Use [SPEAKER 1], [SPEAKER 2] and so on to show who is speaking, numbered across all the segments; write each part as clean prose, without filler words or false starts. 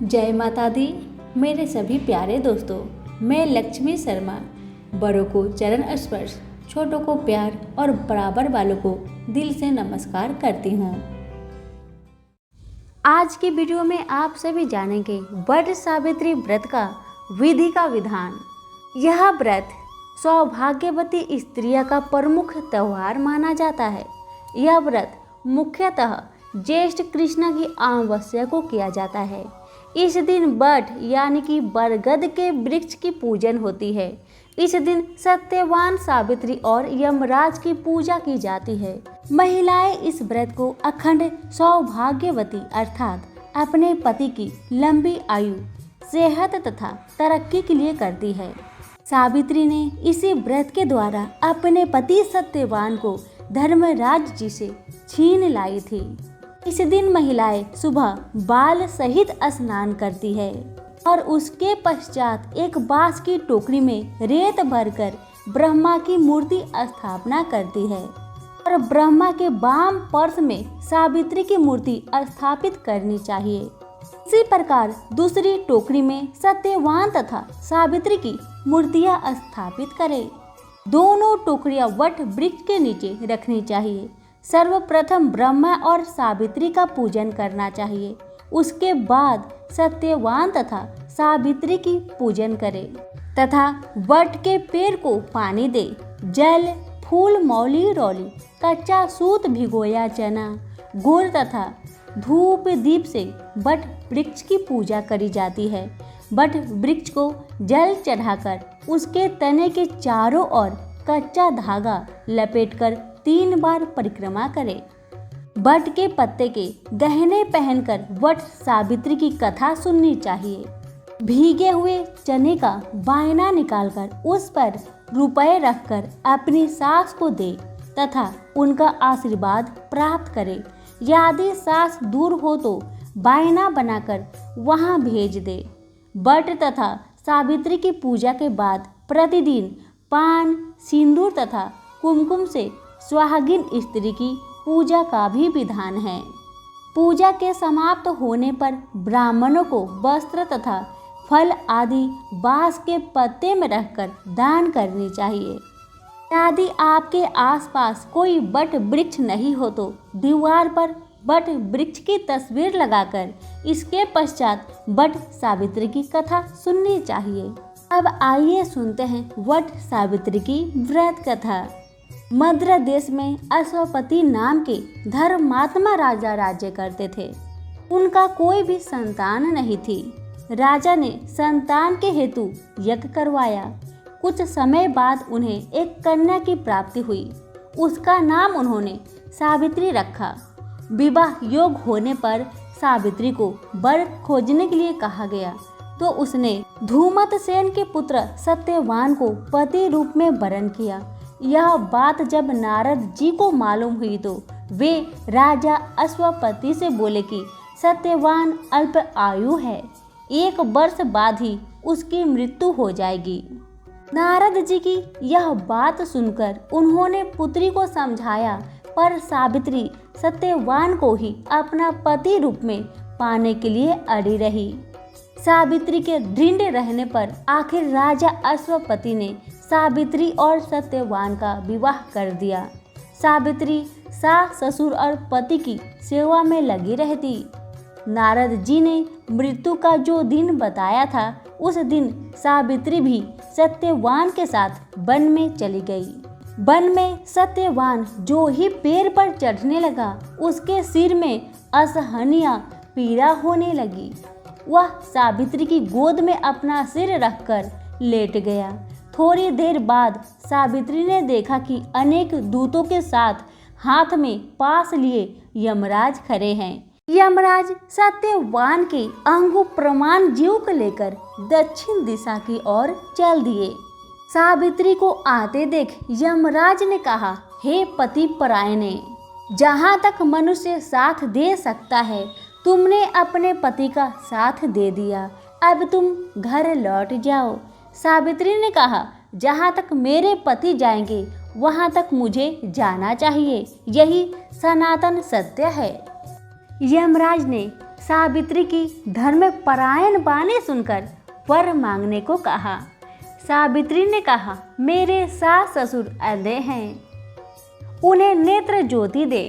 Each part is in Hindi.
[SPEAKER 1] जय माता दी। मेरे सभी प्यारे दोस्तों, मैं लक्ष्मी शर्मा बड़ों को चरण स्पर्श, छोटों को प्यार और बराबर वालों को दिल से नमस्कार करती हूँ। आज की वीडियो में आप सभी जानेंगे वट सावित्री व्रत का विधि का विधान। यह व्रत सौभाग्यवती स्त्रियों का प्रमुख त्योहार माना जाता है। यह व्रत मुख्यतः ज्येष्ठ कृष्ण की अमावस्या को किया जाता है। इस दिन वट यानी कि बरगद के वृक्ष की पूजन होती है। इस दिन सत्यवान सावित्री और यमराज की पूजा की जाती है। महिलाएं इस व्रत को अखंड सौभाग्यवती अर्थात अपने पति की लंबी आयु, सेहत तथा तरक्की के लिए करती है। सावित्री ने इसी व्रत के द्वारा अपने पति सत्यवान को धर्मराज जी से छीन लाई थी। इस दिन महिलाएं सुबह बाल सहित स्नान करती है और उसके पश्चात एक बांस की टोकरी में रेत भरकर ब्रह्मा की मूर्ति स्थापना करती है और ब्रह्मा के वाम पार्श्व में सावित्री की मूर्ति स्थापित करनी चाहिए। इसी प्रकार दूसरी टोकरी में सत्यवान तथा सावित्री की मूर्तियां स्थापित करें। दोनों टोकरियां वट वृक्ष के नीचे रखनी चाहिए। सर्वप्रथम ब्रह्मा और सावित्री का पूजन करना चाहिए। उसके बाद सत्यवान तथा सावित्री की पूजन करें तथा वट के पेड़ को पानी दे। जल, फूल, मौली रौली, कच्चा सूत, भिगोया चना, गुड़ तथा धूप दीप से वट वृक्ष की पूजा करी जाती है। वट वृक्ष को जल चढ़ाकर उसके तने के चारों ओर कच्चा धागा लपेटकर 3 बार परिक्रमा करें। वट के पत्ते के गहने पहनकर वट सावित्री की कथा सुननी चाहिए। भीगे हुए चने का वायना निकालकर उस पर रुपए रखकर अपनी सास को दे तथा उनका आशीर्वाद प्राप्त करे। यदि सास दूर हो तो वायना बनाकर वहां भेज दे। वट तथा सावित्री की पूजा के बाद प्रतिदिन पान, सिंदूर तथा कुमकुम से सुहागिन स्त्री की पूजा का भी विधान है। पूजा के समाप्त होने पर ब्राह्मणों को वस्त्र तथा फल आदि बांस के पत्ते में रखकर दान करनी चाहिए। यदि आपके आसपास कोई वट वृक्ष नहीं हो तो दीवार पर वट वृक्ष की तस्वीर लगाकर इसके पश्चात वट सावित्री की कथा सुननी चाहिए। अब आइए सुनते हैं वट सावित्री की व्रत कथा। मद्र देश में अश्वपति नाम के धर्मात्मा राजा राज्य करते थे। उनका कोई भी संतान नहीं थी। राजा ने संतान के हेतु यज्ञ करवाया। कुछ समय बाद उन्हें एक कन्या की प्राप्ति हुई। उसका नाम उन्होंने सावित्री रखा। विवाह योग होने पर सावित्री को वर खोजने के लिए कहा गया तो उसने धूमतसेन के पुत्र सत्यवान को पति रूप में वरण किया। यह बात जब नारद जी को मालूम हुई तो वे राजा अश्वपति से बोले कि सत्यवान अल्प आयु है, 1 वर्ष बाद ही उसकी मृत्यु हो जाएगी। नारद जी की यह बात सुनकर उन्होंने पुत्री को समझाया, पर सावित्री सत्यवान को ही अपना पति रूप में पाने के लिए अड़ी रही। सावित्री के दृढ़ रहने पर आखिर राजा अश्वपति ने सावित्री और सत्यवान का विवाह कर दिया। सावित्री सास, ससुर और पति की सेवा में लगी रहती। नारद जी ने मृत्यु का जो दिन बताया था, उस दिन सावित्री भी सत्यवान के साथ वन में चली गई। वन में सत्यवान जो ही पेड़ पर चढ़ने लगा, उसके सिर में असहनीय पीड़ा होने लगी। वह सावित्री की गोद में अपना सिर रखकर लेट गया। थोड़ी देर बाद सावित्री ने देखा कि अनेक दूतों के साथ हाथ में पास लिए यमराज खड़े हैं। यमराज सत्यवान के अंगु प्रमाण जीव को लेकर दक्षिण दिशा की ओर चल दिए। सावित्री को आते देख यमराज ने कहा, हे पति परायणे, जहाँ तक मनुष्य साथ दे सकता है तुमने अपने पति का साथ दे दिया, अब तुम घर लौट जाओ। सावित्री ने कहा, जहाँ तक मेरे पति जाएंगे वहाँ तक मुझे जाना चाहिए, यही सनातन सत्य है। यमराज ने सावित्री की धर्मपरायण वाणी सुनकर वर मांगने को कहा। सावित्री ने कहा, मेरे सास ससुर अंधे हैं, उन्हें नेत्र ज्योति दे।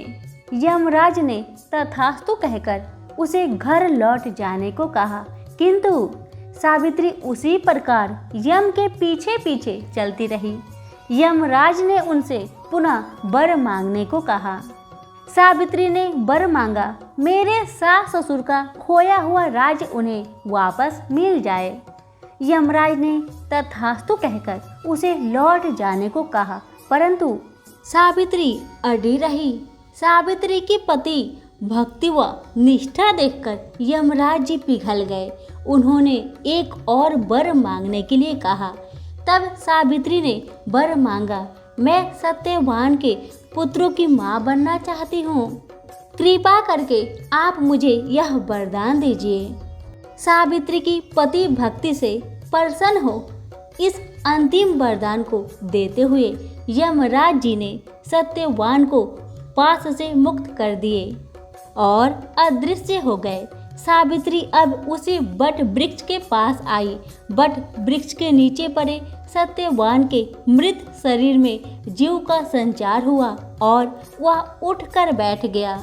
[SPEAKER 1] यमराज ने तथास्तु कहकर उसे घर लौट जाने को कहा, किंतु सावित्री उसी प्रकार यम के पीछे पीछे चलती रही। यमराज ने उनसे पुनः वर मांगने को कहा। सावित्री ने वर मांगा, मेरे सास ससुर का खोया हुआ राज्य उन्हें वापस मिल जाए। यमराज ने तथास्तु कहकर उसे लौट जाने को कहा, परंतु सावित्री अड़ी रही। सावित्री की पति भक्ति व निष्ठा देखकर यमराज जी पिघल गए। उन्होंने एक और वर मांगने के लिए कहा। तब सावित्री ने वर मांगा, मैं सत्यवान के पुत्रों की माँ बनना चाहती हूँ, कृपा करके आप मुझे यह वरदान दीजिए। सावित्री की पति भक्ति से प्रसन्न हो इस अंतिम वरदान को देते हुए यमराज जी ने सत्यवान को पास से मुक्त कर दिए और अदृश्य हो गए। सावित्री अब उसी बट वृक्ष के पास आई। बट वृक्ष के नीचे पड़े सत्यवान के मृत शरीर में जीव का संचार हुआ और वह उठकर बैठ गया।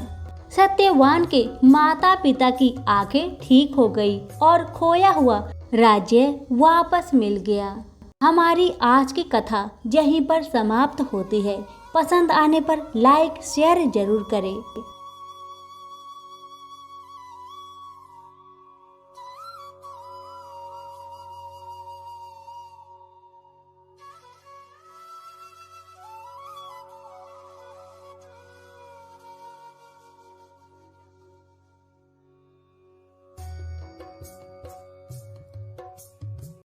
[SPEAKER 1] सत्यवान के माता पिता की आंखें ठीक हो गई और खोया हुआ राज्य वापस मिल गया। हमारी आज की कथा यहीं पर समाप्त होती है। पसंद आने पर लाइक शेयर जरूर करें।